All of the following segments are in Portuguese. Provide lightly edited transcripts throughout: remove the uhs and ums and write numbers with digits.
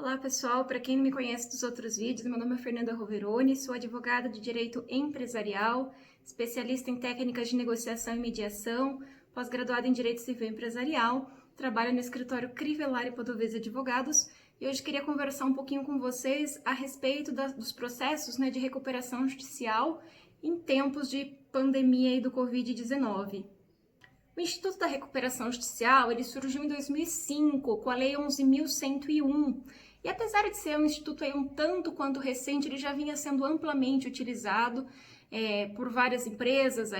Olá pessoal, para quem não me conhece dos outros vídeos, meu nome é Fernanda Roveroni, sou advogada de Direito Empresarial, especialista em técnicas de negociação e mediação, pós-graduada em Direito Civil Empresarial, trabalho no escritório Crivellari Padovese Advogados e hoje queria conversar um pouquinho com vocês a respeito dos processos de recuperação judicial em tempos de pandemia e do Covid-19. O Instituto da Recuperação Judicial ele surgiu em 2005 com a Lei 11.101 e apesar de ser um instituto um tanto quanto recente, ele já vinha sendo amplamente utilizado por várias empresas,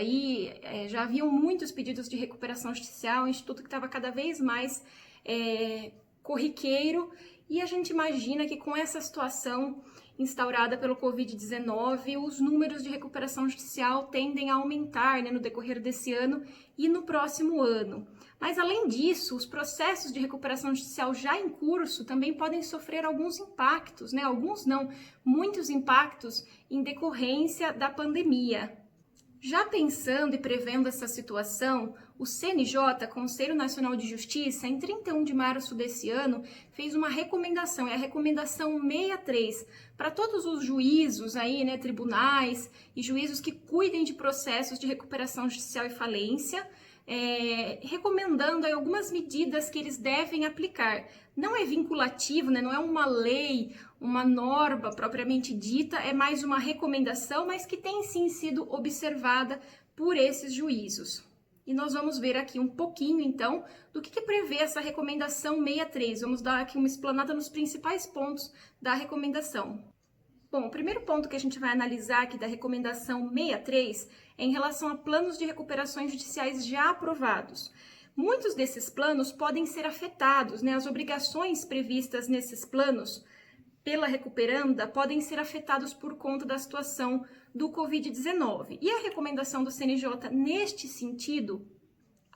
já haviam muitos pedidos de recuperação judicial, um instituto que estava cada vez mais corriqueiro e a gente imagina que com essa situação instaurada pelo Covid-19, os números de recuperação judicial tendem a aumentar no decorrer desse ano e no próximo ano. Mas, além disso, os processos de recuperação judicial já em curso também podem sofrer alguns impactos, alguns não, muitos impactos em decorrência da pandemia. Já pensando e prevendo essa situação, o CNJ, Conselho Nacional de Justiça, em 31 de março desse ano, fez uma recomendação, é a recomendação 63, para todos os juízos tribunais e juízos que cuidem de processos de recuperação judicial e falência, recomendando algumas medidas que eles devem aplicar. Não é vinculativo, não é uma lei, uma norma propriamente dita, é mais uma recomendação, mas que tem sim sido observada por esses juízos. E nós vamos ver aqui um pouquinho, então, do que prevê essa recomendação 63. Vamos dar aqui uma explanada nos principais pontos da recomendação. Bom, o primeiro ponto que a gente vai analisar aqui da recomendação 63 é em relação a planos de recuperações judiciais já aprovados. Muitos desses planos podem ser afetados, as obrigações previstas nesses planos pela recuperanda podem ser afetados por conta da situação do Covid-19. E a recomendação do CNJ neste sentido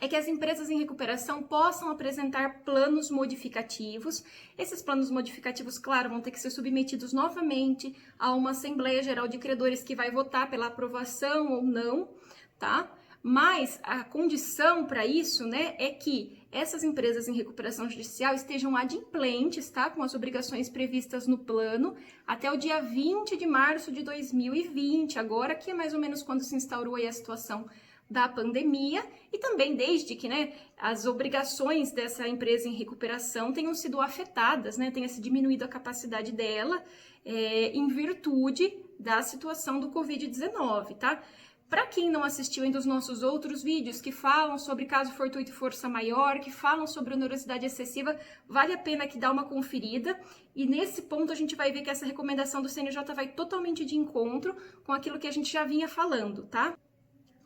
é que as empresas em recuperação possam apresentar planos modificativos. Esses planos modificativos, claro, vão ter que ser submetidos novamente a uma Assembleia Geral de Credores que vai votar pela aprovação ou não, tá? Mas a condição para isso, é que essas empresas em recuperação judicial estejam adimplentes, tá? Com as obrigações previstas no plano até o dia 20 de março de 2020, agora que é mais ou menos quando se instaurou a situação da pandemia e também desde que as obrigações dessa empresa em recuperação tenham sido afetadas, tenha se diminuído a capacidade dela em virtude da situação do Covid-19, tá? Para quem não assistiu ainda os nossos outros vídeos que falam sobre caso fortuito e força maior, que falam sobre onerosidade excessiva, vale a pena que dá uma conferida. E nesse ponto a gente vai ver que essa recomendação do CNJ vai totalmente de encontro com aquilo que a gente já vinha falando, tá?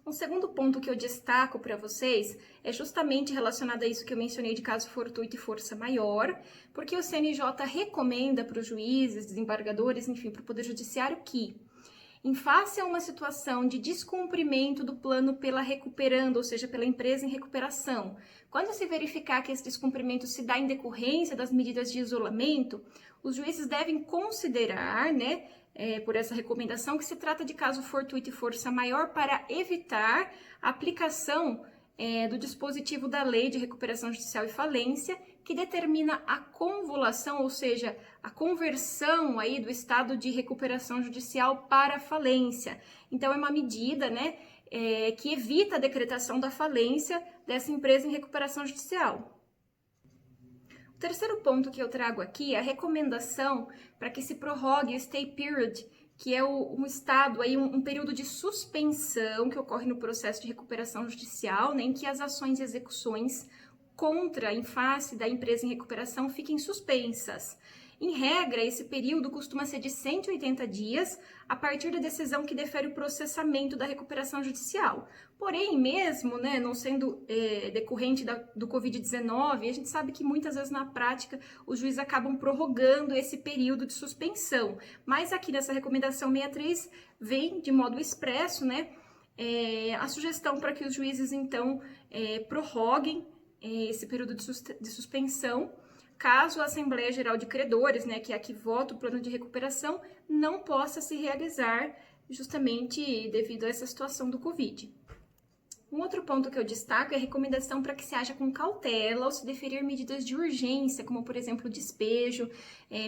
Um segundo ponto que eu destaco para vocês é justamente relacionado a isso que eu mencionei de caso fortuito e força maior, porque o CNJ recomenda para os juízes, desembargadores, enfim, para o Poder Judiciário que em face a uma situação de descumprimento do plano pela recuperanda, ou seja, pela empresa em recuperação, quando se verificar que esse descumprimento se dá em decorrência das medidas de isolamento, os juízes devem considerar, por essa recomendação, que se trata de caso fortuito e força maior para evitar a aplicação do dispositivo da Lei de Recuperação Judicial e Falência, que determina a convolução, ou seja, a conversão do estado de recuperação judicial para falência. Então, é uma medida, que evita a decretação da falência dessa empresa em recuperação judicial. O terceiro ponto que eu trago aqui é a recomendação para que se prorrogue o stay period, que é um estado, um período de suspensão que ocorre no processo de recuperação judicial, em que as ações e execuções em face da empresa em recuperação fiquem suspensas. Em regra, esse período costuma ser de 180 dias a partir da decisão que defere o processamento da recuperação judicial. Porém, mesmo não sendo decorrente do Covid-19, a gente sabe que muitas vezes na prática os juízes acabam prorrogando esse período de suspensão. Mas aqui nessa recomendação 63 vem de modo expresso a sugestão para que os juízes então prorroguem esse período de suspensão, caso a Assembleia Geral de Credores, que é a que vota o plano de recuperação, não possa se realizar justamente devido a essa situação do Covid. Um outro ponto que eu destaco é a recomendação para que se haja com cautela ao se deferir medidas de urgência, como, por exemplo, despejo,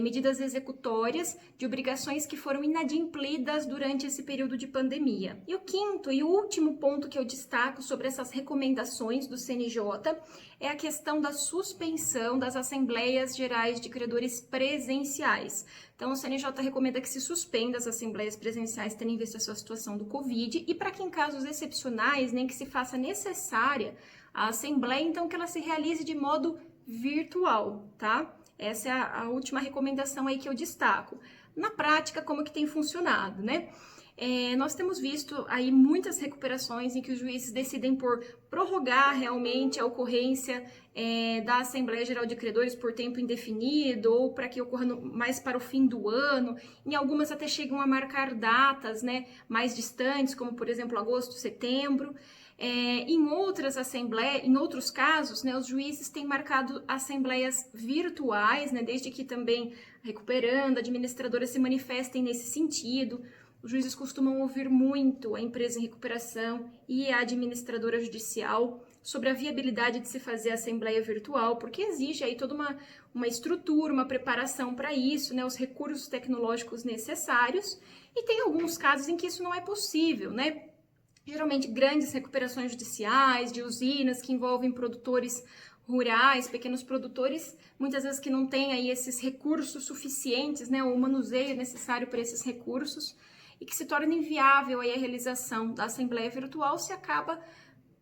medidas executórias de obrigações que foram inadimplidas durante esse período de pandemia. E o quinto e último ponto que eu destaco sobre essas recomendações do CNJ é a questão da suspensão das Assembleias Gerais de Credores presenciais. Então, o CNJ recomenda que se suspenda as assembleias presenciais, tendo em vista a sua situação do Covid, e para que em casos excepcionais, nem que se faça necessária a assembleia, então que ela se realize de modo virtual, tá? Essa é a última recomendação aí que eu destaco. Na prática, como que tem funcionado, né? Nós temos visto aí muitas recuperações em que os juízes decidem por prorrogar realmente a ocorrência da Assembleia Geral de Credores por tempo indefinido ou para que ocorra mais para o fim do ano. Em algumas até chegam a marcar datas, né, mais distantes, como por exemplo agosto, setembro. Em outros casos, né, os juízes têm marcado assembleias virtuais, né, desde que também recuperando, administradoras se manifestem nesse sentido. Os juízes costumam ouvir muito a empresa em recuperação e a administradora judicial sobre a viabilidade de se fazer a assembleia virtual, porque exige aí toda uma estrutura, uma preparação para isso, né, os recursos tecnológicos necessários, e tem alguns casos em que isso não é possível, né? Geralmente grandes recuperações judiciais, de usinas que envolvem produtores rurais, pequenos produtores, muitas vezes que não têm aí esses recursos suficientes, né, o manuseio necessário para esses recursos, e que se torna inviável aí a realização da Assembleia Virtual, se acaba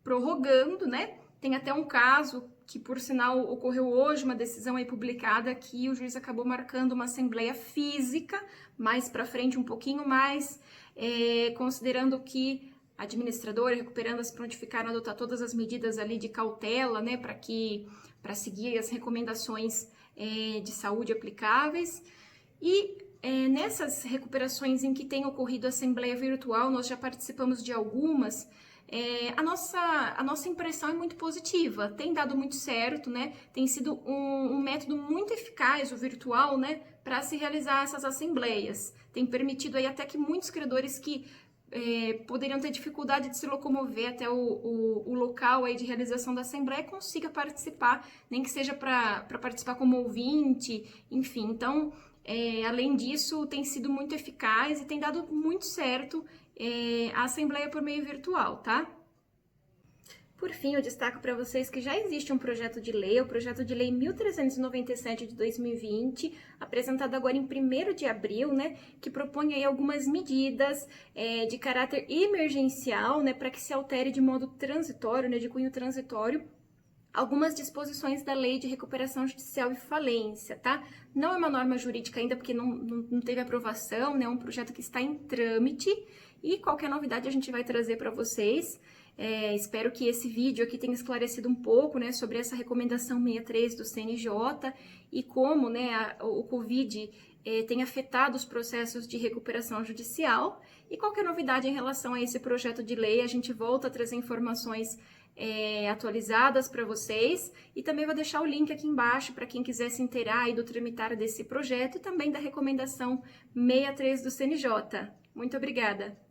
prorrogando, né? Tem até um caso que, por sinal, ocorreu hoje, uma decisão aí publicada, que o juiz acabou marcando uma Assembleia física, mais para frente um pouquinho mais, considerando que a administradora e recuperando se prontificaram a adotar todas as medidas ali de cautela, né, para seguir as recomendações de saúde aplicáveis. E nessas recuperações em que tem ocorrido assembleia virtual, nós já participamos de algumas, a nossa impressão é muito positiva, tem dado muito certo, né? Tem sido um método muito eficaz, o virtual, né, para se realizar essas assembleias. Tem permitido aí até que muitos credores que poderiam ter dificuldade de se locomover até o local aí de realização da assembleia consiga participar, nem que seja para participar como ouvinte, enfim. Então, além disso, tem sido muito eficaz e tem dado muito certo a assembleia por meio virtual, tá? Por fim, eu destaco para vocês que já existe um projeto de lei, o projeto de lei 1397 de 2020, apresentado agora em 1º de abril, né, que propõe aí algumas medidas de caráter emergencial, né, para que se altere de modo transitório, né, de cunho transitório, algumas disposições da Lei de Recuperação Judicial e Falência, tá? Não é uma norma jurídica ainda porque não teve aprovação, né? É um projeto que está em trâmite e qualquer novidade a gente vai trazer para vocês. Espero que esse vídeo aqui tenha esclarecido um pouco, né, sobre essa recomendação 63 do CNJ e como, né, o Covid tem afetado os processos de recuperação judicial. E qualquer novidade em relação a esse projeto de lei, a gente volta a trazer informações atualizadas para vocês, e também vou deixar o link aqui embaixo para quem quiser se inteirar aí do tramitar desse projeto e também da recomendação 63 do CNJ. Muito obrigada!